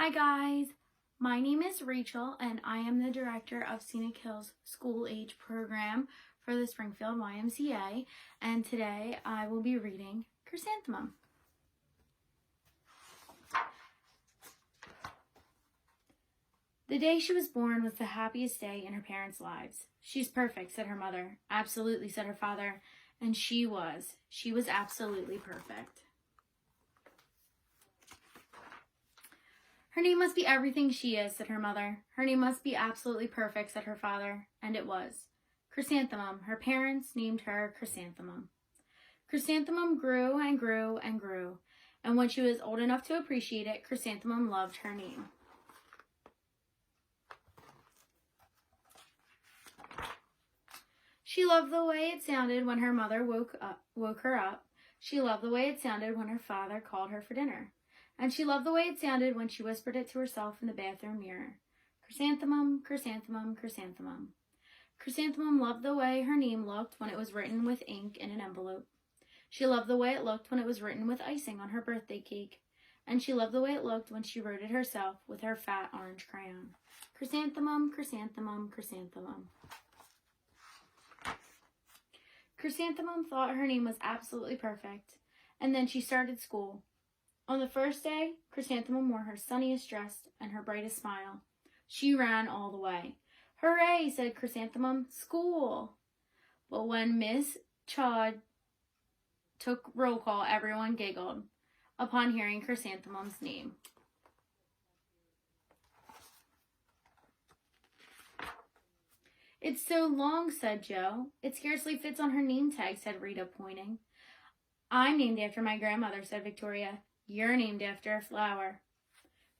Hi guys, my name is Rachel and I am the director of Scenic Hills School Age Program for the Springfield YMCA, and today I will be reading Chrysanthemum. The day she was born was the happiest day in her parents' lives. "She's perfect," said her mother. "Absolutely," said her father. And she was. She was absolutely perfect. "Her name must be everything she is," said her mother. "Her name must be absolutely perfect," said her father. And it was. Chrysanthemum. Her parents named her Chrysanthemum. Chrysanthemum grew and grew and grew. And when she was old enough to appreciate it, Chrysanthemum loved her name. She loved the way it sounded when her mother woke her up. She loved the way it sounded when her father called her for dinner. And she loved the way it sounded when she whispered it to herself in the bathroom mirror. Chrysanthemum, chrysanthemum, chrysanthemum. Chrysanthemum loved the way her name looked when it was written with ink in an envelope. She loved the way it looked when it was written with icing on her birthday cake. And she loved the way it looked when she wrote it herself with her fat orange crayon. Chrysanthemum, chrysanthemum, chrysanthemum. Chrysanthemum thought her name was absolutely perfect, and then she started school. On the first day, Chrysanthemum wore her sunniest dress and her brightest smile. She ran all the way. "Hooray," said Chrysanthemum, "school!" But when Miss Chod took roll call, everyone giggled upon hearing Chrysanthemum's name. "It's so long," said Joe. "It scarcely fits on her name tag," said Rita, pointing. "I'm named after my grandmother," said Victoria. "You're named after a flower."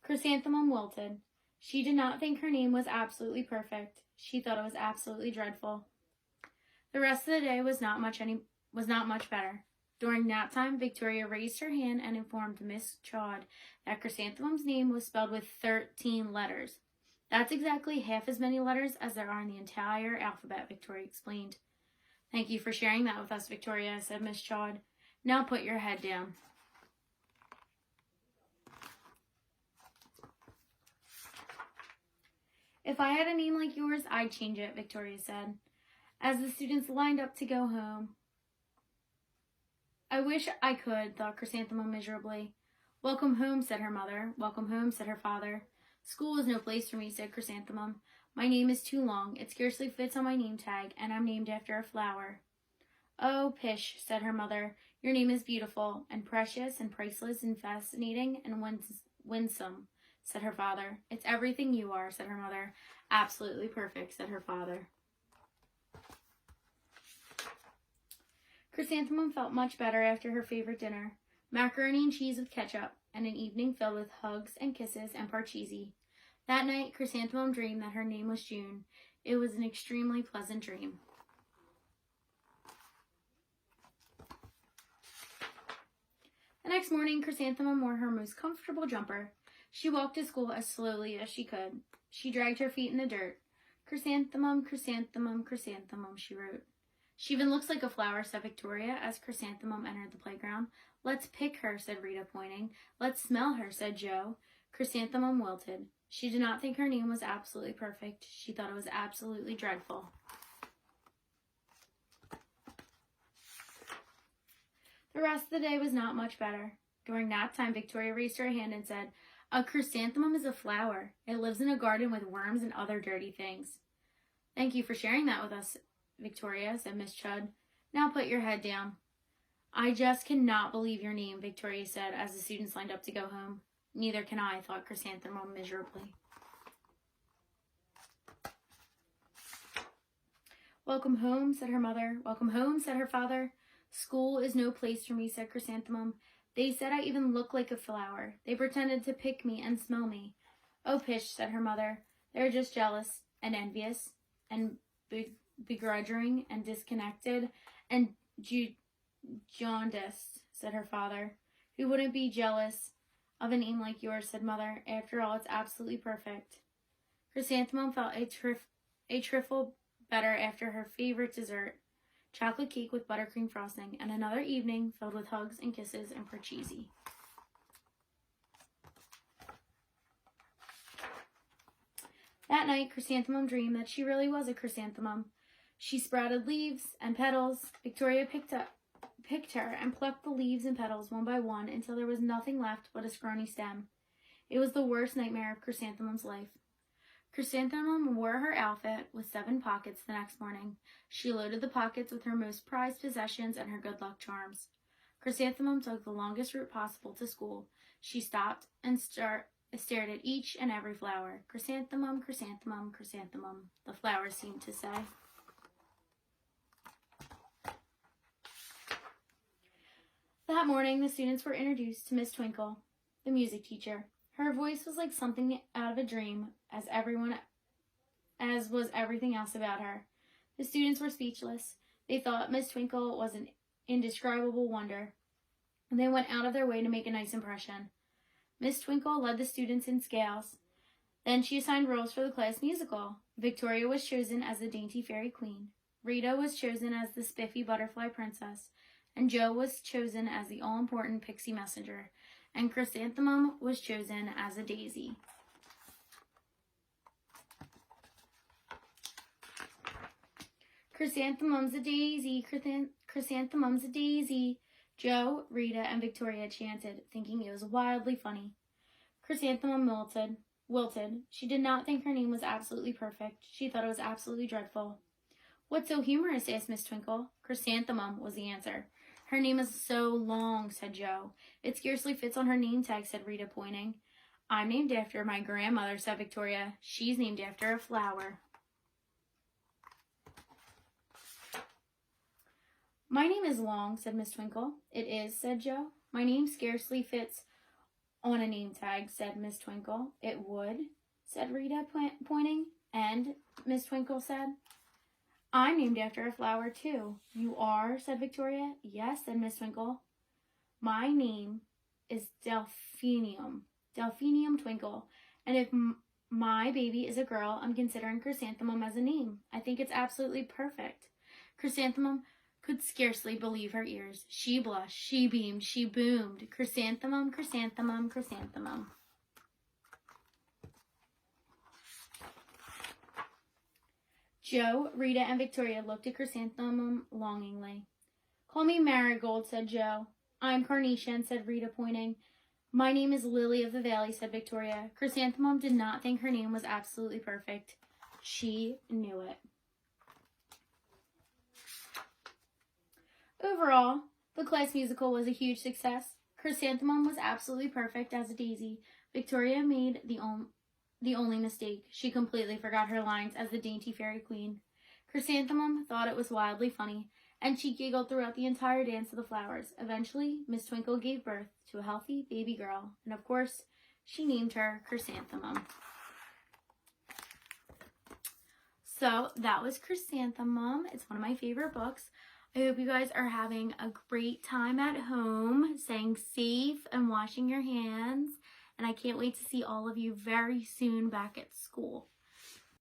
Chrysanthemum wilted. She did not think her name was absolutely perfect. She thought it was absolutely dreadful. The rest of the day was not much better. During nap time, Victoria raised her hand and informed Miss Chod that Chrysanthemum's name was spelled with 13 letters. "That's exactly half as many letters as there are in the entire alphabet," Victoria explained. "Thank you for sharing that with us, Victoria," said Miss Chod. "Now put your head down." "If I had a name like yours, I'd change it," Victoria said, as the students lined up to go home. "I wish I could," thought Chrysanthemum miserably. "Welcome home," said her mother. "Welcome home," said her father. "School is no place for me," said Chrysanthemum. "My name is too long. It scarcely fits on my name tag, and I'm named after a flower." "Oh, pish," said her mother. "Your name is beautiful, and precious, and priceless, and fascinating, and winsome," said her father. "It's everything you are," said her mother. "Absolutely perfect," said her father. Chrysanthemum felt much better after her favorite dinner, macaroni and cheese with ketchup, and an evening filled with hugs and kisses and parcheesi. That night, Chrysanthemum dreamed that her name was June. It was an extremely pleasant dream. The next morning, Chrysanthemum wore her most comfortable jumper. She walked to school as slowly as she could. She dragged her feet in the dirt. "Chrysanthemum, chrysanthemum, chrysanthemum," she wrote. "She even looks like a flower," said Victoria as Chrysanthemum entered the playground. "Let's pick her," said Rita, pointing. "Let's smell her," said Joe. Chrysanthemum wilted. She did not think her name was absolutely perfect. She thought it was absolutely dreadful. The rest of the day was not much better. During nap time, Victoria raised her hand and said, "A chrysanthemum is a flower. It lives in a garden with worms and other dirty things." "Thank you for sharing that with us, Victoria," said Miss Chud. "Now put your head down." "I just cannot believe your name," Victoria said as the students lined up to go home. "Neither can I," thought Chrysanthemum miserably. "Welcome home," said her mother. "Welcome home," said her father. "School is no place for me," said Chrysanthemum. "They said I even look like a flower. They pretended to pick me and smell me." "Oh, pish," said her mother. "They're just jealous and envious and begrudging and disconnected and jaundiced," said her father. "Who wouldn't be jealous of a name like yours?" said Mother. "After all, it's absolutely perfect." Chrysanthemum felt a trifle better after her favorite dessert, chocolate cake with buttercream frosting, and another evening filled with hugs and kisses and parcheesi. That night, Chrysanthemum dreamed that she really was a chrysanthemum. She sprouted leaves and petals. Victoria picked her and plucked the leaves and petals one by one until there was nothing left but a scrawny stem. It was the worst nightmare of Chrysanthemum's life. Chrysanthemum wore her outfit with 7 pockets the next morning. She loaded the pockets with her most prized possessions and her good luck charms. Chrysanthemum took the longest route possible to school. She stopped and stared at each and every flower. Chrysanthemum, chrysanthemum, chrysanthemum, the flowers seemed to say. That morning, the students were introduced to Miss Twinkle, the music teacher. Her voice was like something out of a dream, as was everything else about her. The students were speechless. They thought Miss Twinkle was an indescribable wonder, and they went out of their way to make a nice impression. Miss Twinkle led the students in scales. Then she assigned roles for the class musical. Victoria was chosen as the dainty fairy queen. Rita was chosen as the spiffy butterfly princess, and Jo was chosen as the all-important pixie messenger, and Chrysanthemum was chosen as a daisy. Chrysanthemum's a daisy, chrysanthemum's a daisy, Jo, Rita, and Victoria chanted, thinking it was wildly funny. Chrysanthemum wilted. She did not think her name was absolutely perfect. She thought it was absolutely dreadful. "What's so humorous?" asked Miss Twinkle. "Chrysanthemum," was the answer. "Her name is so long," said Jo. "It scarcely fits on her name tag," said Rita, pointing. "I'm named after my grandmother," said Victoria. "She's named after a flower." "My name is long," said Miss Twinkle. "It is," said Jo. "My name scarcely fits on a name tag," said Miss Twinkle. "It would," said Rita, pointing. "And," Miss Twinkle said, "I'm named after a flower, too." "You are?" said Victoria. "Yes," said Miss Twinkle. "My name is Delphinium Twinkle. And if my baby is a girl, I'm considering Chrysanthemum as a name. I think it's absolutely perfect." Chrysanthemum could scarcely believe her ears. She blushed, she beamed, she boomed. Chrysanthemum, chrysanthemum, chrysanthemum. Jo, Rita, and Victoria looked at Chrysanthemum longingly. "Call me Marigold," said Jo. "I'm Carnation," said Rita, pointing. "My name is Lily of the Valley," said Victoria. Chrysanthemum did not think her name was absolutely perfect. She knew it. Overall, the class musical was a huge success. Chrysanthemum was absolutely perfect as a daisy. Victoria made the only mistake. She completely forgot her lines as the dainty fairy queen. Chrysanthemum thought it was wildly funny, and she giggled throughout the entire dance of the flowers. Eventually, Miss Twinkle gave birth to a healthy baby girl, and of course, she named her Chrysanthemum. So that was Chrysanthemum. It's one of my favorite books. I hope you guys are having a great time at home, staying safe and washing your hands. And I can't wait to see all of you very soon back at school.